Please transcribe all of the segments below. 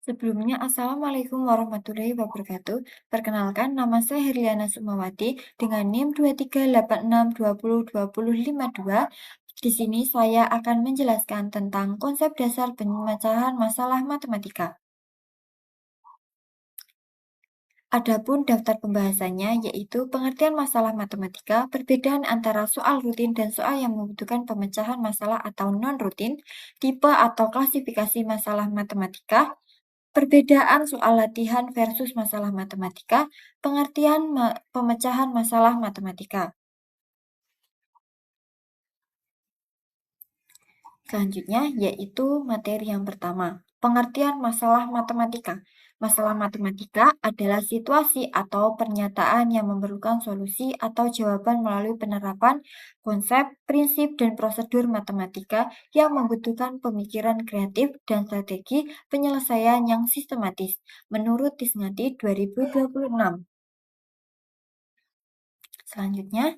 Sebelumnya, Assalamualaikum warahmatullahi wabarakatuh. Perkenalkan, nama saya Herliana Sukmawati dengan NIM 2386202052. Di sini saya akan menjelaskan tentang konsep dasar pemecahan masalah matematika. Adapun daftar pembahasannya yaitu pengertian masalah matematika, perbedaan antara soal rutin dan soal yang membutuhkan pemecahan masalah atau non-rutin, tipe atau klasifikasi masalah matematika, perbedaan soal latihan versus masalah matematika, pengertian pemecahan masalah matematika. Selanjutnya yaitu materi yang pertama, pengertian masalah matematika. Masalah matematika adalah situasi atau pernyataan yang memerlukan solusi atau jawaban melalui penerapan konsep, prinsip, dan prosedur matematika yang membutuhkan pemikiran kreatif dan strategi penyelesaian yang sistematis, menurut Tisnati 2026. Selanjutnya,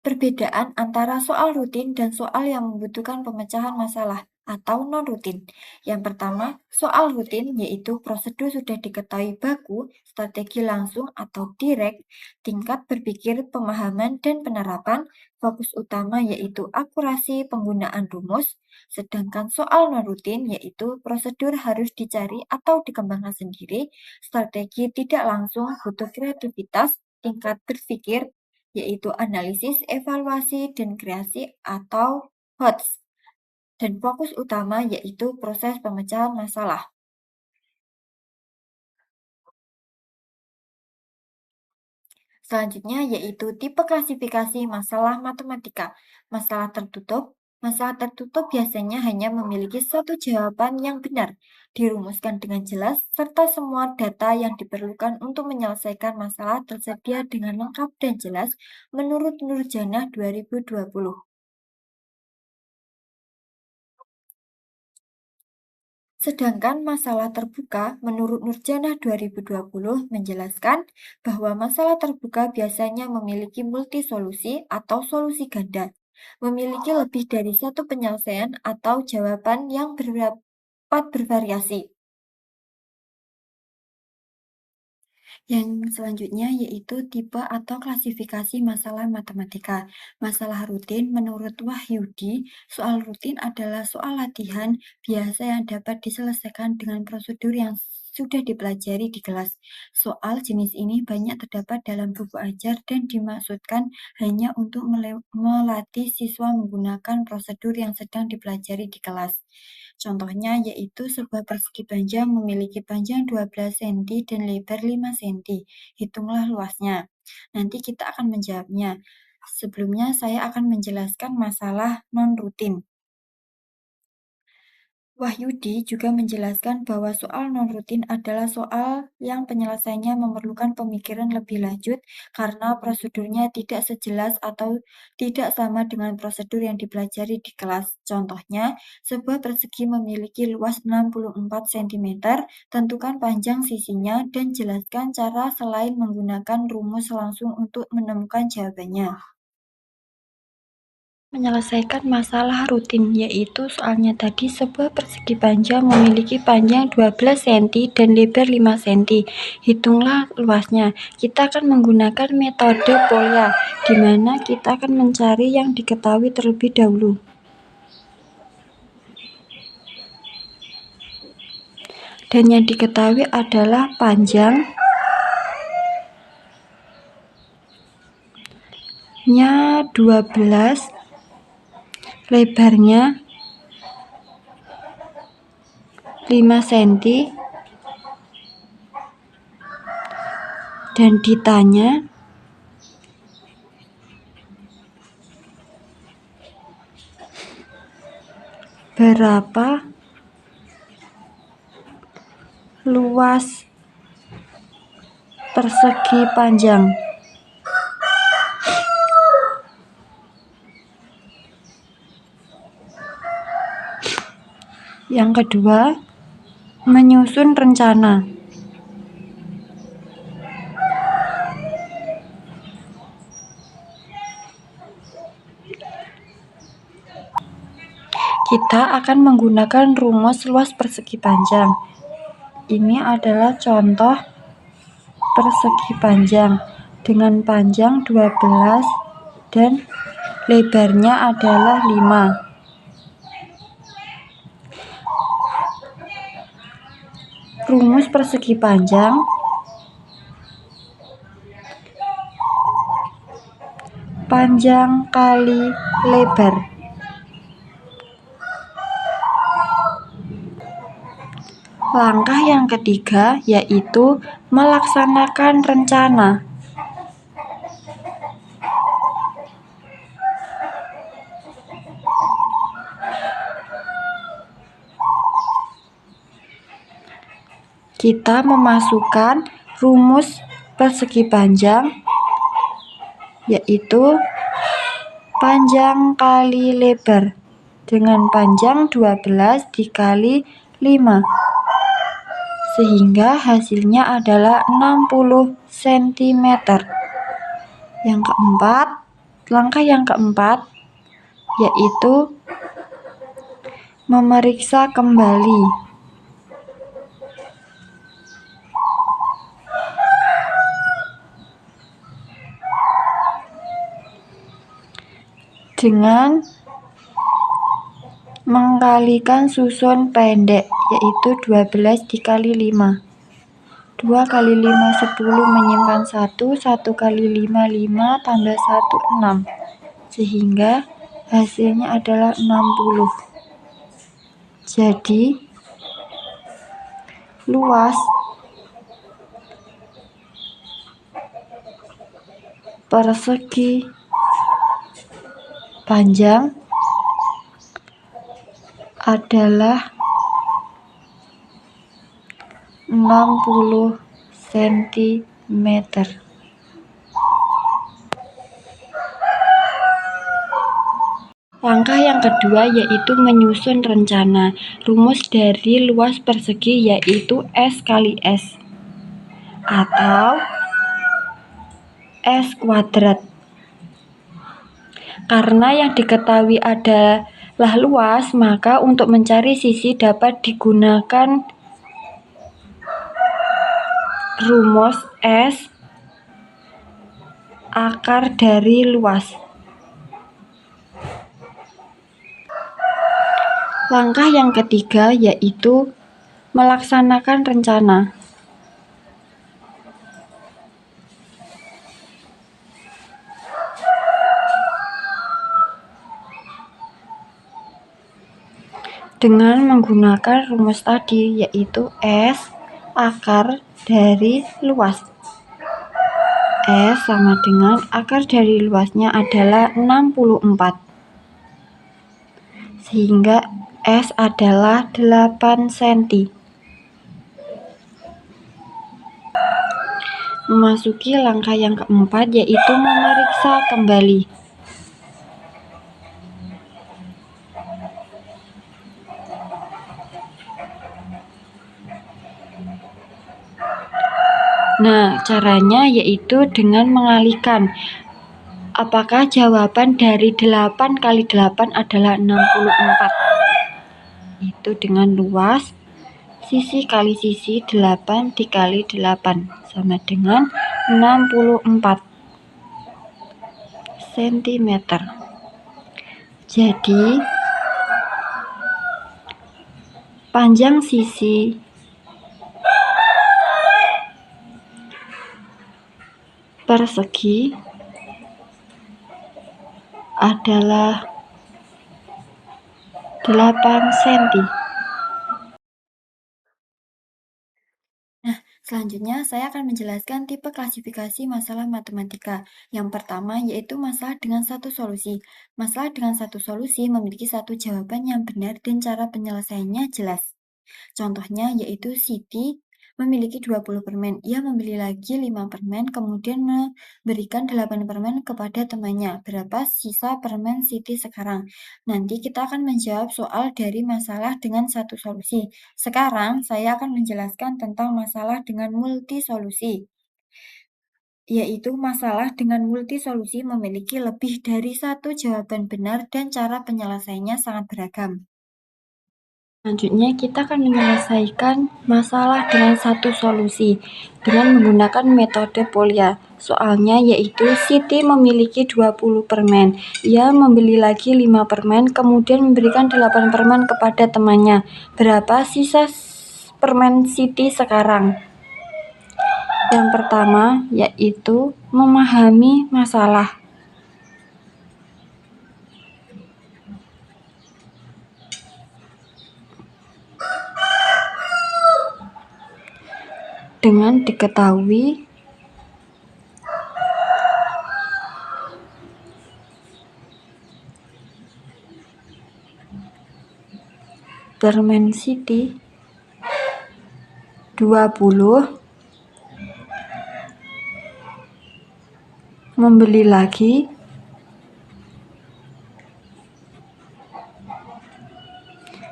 perbedaan antara soal rutin dan soal yang membutuhkan pemecahan masalah atau non-rutin. Yang pertama, soal rutin yaitu prosedur sudah diketahui baku, strategi langsung atau direct, tingkat berpikir, pemahaman, dan penerapan, fokus utama yaitu akurasi penggunaan rumus, sedangkan soal non-rutin yaitu prosedur harus dicari atau dikembangkan sendiri, strategi tidak langsung, butuh kreativitas, tingkat berpikir, yaitu analisis, evaluasi, dan kreasi atau HOTS, dan fokus utama yaitu proses pemecahan masalah. Selanjutnya yaitu tipe klasifikasi masalah matematika. Masalah tertutup. Masalah tertutup biasanya hanya memiliki satu jawaban yang benar, dirumuskan dengan jelas, serta semua data yang diperlukan untuk menyelesaikan masalah tersedia dengan lengkap dan jelas menurut Nurjanah 2020. Sedangkan masalah terbuka menurut Nurjanah 2020 menjelaskan bahwa masalah terbuka biasanya memiliki multi-solusi atau solusi ganda, memiliki lebih dari satu penyelesaian atau jawaban yang dapat bervariasi. Yang selanjutnya yaitu tipe atau klasifikasi masalah matematika. Masalah rutin menurut Wahyudi, soal rutin adalah soal latihan biasa yang dapat diselesaikan dengan prosedur yang sudah dipelajari di kelas. Soal jenis ini banyak terdapat dalam buku ajar dan dimaksudkan hanya untuk melatih siswa menggunakan prosedur yang sedang dipelajari di kelas. Contohnya yaitu sebuah persegi panjang memiliki panjang 12 cm dan lebar 5 cm. Hitunglah luasnya. Nanti kita akan menjawabnya. Sebelumnya saya akan menjelaskan masalah non-rutin. Wahyudi juga menjelaskan bahwa soal non-rutin adalah soal yang penyelesaiannya memerlukan pemikiran lebih lanjut karena prosedurnya tidak sejelas atau tidak sama dengan prosedur yang dipelajari di kelas. Contohnya, sebuah persegi memiliki luas 64 cm, tentukan panjang sisinya dan jelaskan cara selain menggunakan rumus langsung untuk menemukan jawabannya. Menyelesaikan masalah rutin, yaitu soalnya tadi sebuah persegi panjang memiliki panjang 12 cm dan lebar 5 cm. Hitunglah luasnya. Kita akan menggunakan metode polya, di mana kita akan mencari yang diketahui terlebih dahulu. Dan yang diketahui adalah panjangnya 12, lebarnya 5 cm, dan ditanya berapa luas persegi panjang. Yang kedua, menyusun rencana. Kita kita akan menggunakan rumus luas persegi panjang. Ini adalah contoh persegi panjang dengan panjang 12 dan lebarnya adalah 5. Rumus persegi panjang panjang kali lebar. Langkah yang ketiga yaitu melaksanakan rencana. Kita memasukkan rumus persegi panjang yaitu panjang kali lebar dengan panjang 12 dikali 5 sehingga hasilnya adalah 60 cm. Langkah yang keempat yaitu memeriksa kembali. Dengan mengkalikan susun pendek yaitu 12 dikali 5. 2 kali 5 10 menyimpan 1, 1 kali 5 5 tambah 1 6 sehingga hasilnya adalah 60. Jadi luas persegi panjang adalah 60 cm. Langkah yang kedua yaitu menyusun rencana. Rumus dari luas persegi yaitu S kali S atau S kuadrat. Karena yang diketahui adalah luas, maka untuk mencari sisi dapat digunakan rumus S akar dari luas. Langkah yang ketiga yaitu melaksanakan rencana. Dengan menggunakan rumus tadi yaitu S akar dari luas. S sama dengan akar dari luasnya adalah 64. Sehingga S adalah 8 cm. Memasuki langkah yang keempat yaitu memeriksa kembali. Nah, caranya yaitu dengan mengalihkan. Apakah jawaban dari 8 kali 8 adalah 64? Itu dengan luas sisi kali sisi 8 dikali 8 sama dengan 64 cm. Jadi panjang sisi persegi adalah 8 cm. Nah, selanjutnya saya akan menjelaskan tipe klasifikasi masalah matematika. Yang pertama yaitu masalah dengan satu solusi. Masalah dengan satu solusi memiliki satu jawaban yang benar dan cara penyelesaiannya jelas. Contohnya yaitu Siti memiliki 20 permen. Ia membeli lagi 5 permen, kemudian memberikan 8 permen kepada temannya. Berapa sisa permen Siti sekarang? Nanti kita akan menjawab soal dari masalah dengan satu solusi. Sekarang saya akan menjelaskan tentang masalah dengan multi solusi. Yaitu masalah dengan multi solusi memiliki lebih dari satu jawaban benar dan cara penyelesaiannya sangat beragam. Selanjutnya kita akan menyelesaikan masalah dengan satu solusi dengan menggunakan metode Polya. Soalnya yaitu Siti memiliki 20 permen. Ia membeli lagi 5 permen, kemudian memberikan 8 permen kepada temannya. Berapa sisa permen Siti sekarang? Yang pertama yaitu memahami masalah. Dengan diketahui permen Siti 20, membeli lagi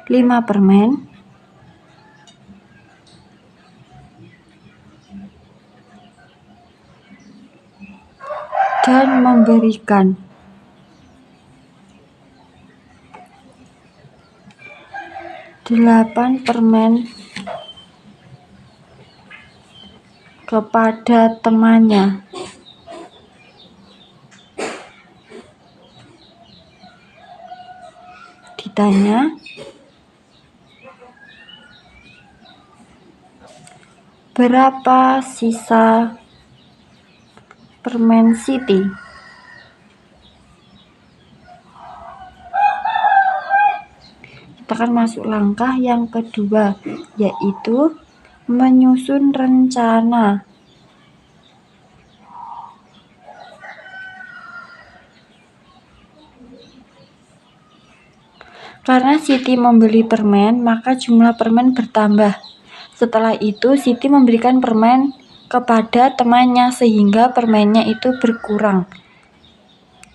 5 permen, dan memberikan 8 permen kepada temannya. Ditanya, berapa sisa permen Siti? Kita akan masuk langkah yang kedua, yaitu menyusun rencana. Karena Siti membeli permen, maka jumlah permen bertambah. Setelah itu, Siti memberikan permen kepada temannya sehingga permennya itu berkurang.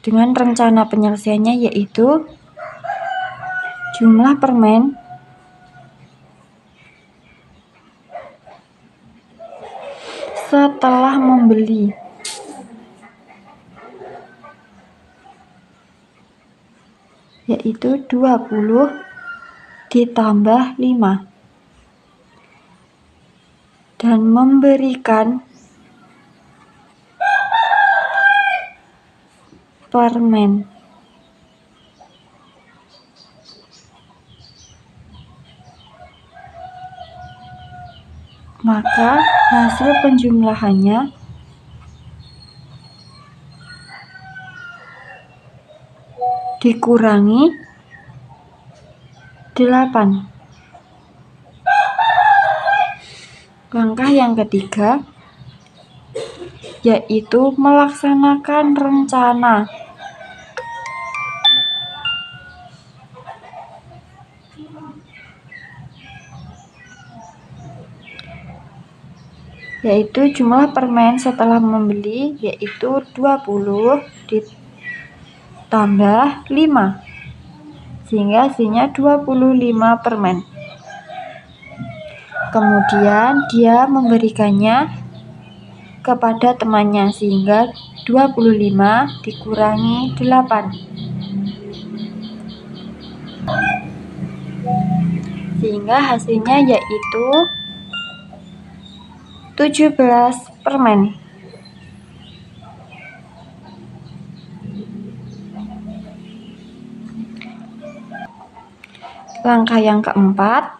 Dengan rencana penyelesaiannya yaitu jumlah permen setelah membeli yaitu 20 ditambah 5 dan memberikan permen. Maka hasil penjumlahannya dikurangi 8. Langkah yang ketiga yaitu melaksanakan rencana. Yaitu jumlah permen setelah membeli yaitu 20 ditambah 5 sehingga hasilnya 25 permen. Kemudian dia memberikannya kepada temannya sehingga 25 dikurangi 8 sehingga hasilnya yaitu 17 permen. Langkah yang keempat,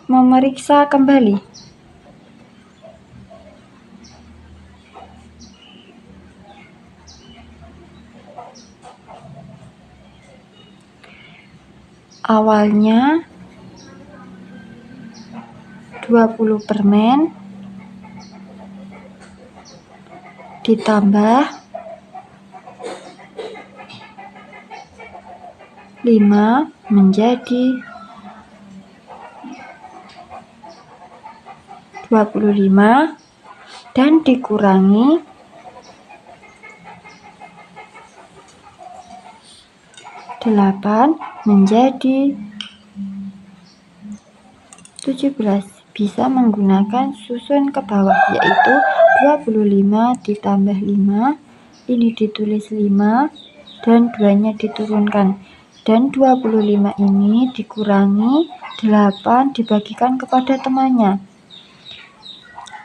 memeriksa kembali. Awalnya 20 permen ditambah 5 menjadi 25 dan dikurangi 8 menjadi 17. Bisa menggunakan susun ke bawah yaitu 25 ditambah 5, ini ditulis 5 dan 2-nya diturunkan, dan 25 ini dikurangi 8 dibagikan kepada temannya.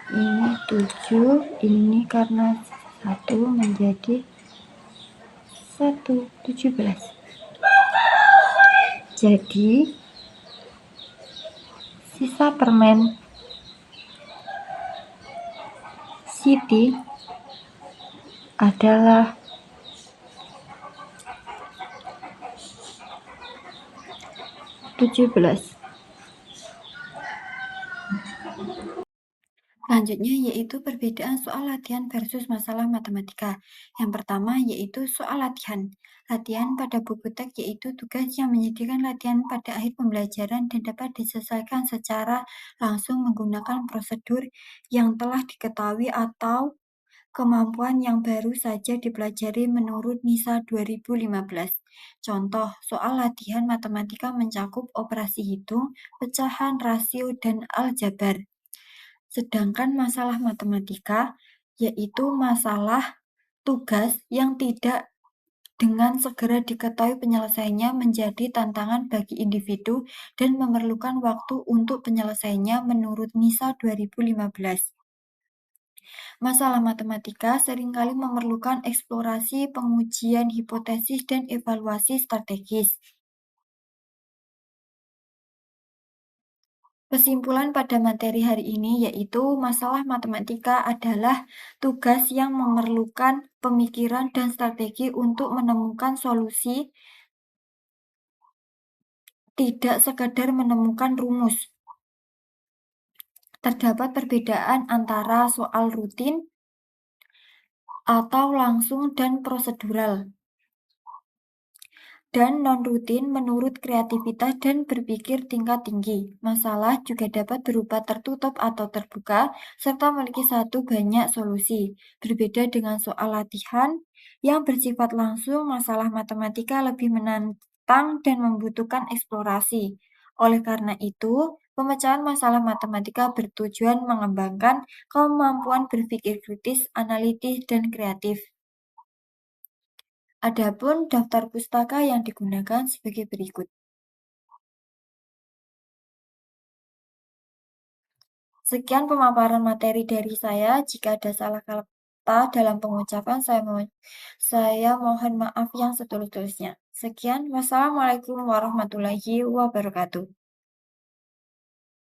Ini 7, ini karena 1 menjadi 17. Jadi, sisa permen Siti adalah 17. Selanjutnya yaitu perbedaan soal latihan versus masalah matematika. Yang pertama yaitu soal latihan. Latihan pada buku teks yaitu tugas yang menyediakan latihan pada akhir pembelajaran dan dapat diselesaikan secara langsung menggunakan prosedur yang telah diketahui atau kemampuan yang baru saja dipelajari menurut NISA 2015. Contoh, soal latihan matematika mencakup operasi hitung, pecahan, rasio, dan aljabar. Sedangkan masalah matematika yaitu masalah tugas yang tidak dengan segera diketahui penyelesaiannya menjadi tantangan bagi individu dan memerlukan waktu untuk penyelesaiannya menurut NISA 2015. Masalah matematika seringkali memerlukan eksplorasi, pengujian hipotesis, dan evaluasi strategis. Kesimpulan pada materi hari ini yaitu masalah matematika adalah tugas yang memerlukan pemikiran dan strategi untuk menemukan solusi, tidak sekadar menemukan rumus. Terdapat perbedaan antara soal rutin atau langsung dan prosedural, dan non-rutin menurut kreativitas dan berpikir tingkat tinggi. Masalah juga dapat berupa tertutup atau terbuka, serta memiliki satu banyak solusi. Berbeda dengan soal latihan yang bersifat langsung, masalah matematika lebih menantang dan membutuhkan eksplorasi. Oleh karena itu, pemecahan masalah matematika bertujuan mengembangkan kemampuan berpikir kritis, analitis, dan kreatif. Adapun daftar pustaka yang digunakan sebagai berikut. Sekian pemaparan materi dari saya. Jika ada salah kata dalam pengucapan, saya mohon maaf yang setulus-tulusnya. Sekian, wassalamualaikum warahmatullahi wabarakatuh.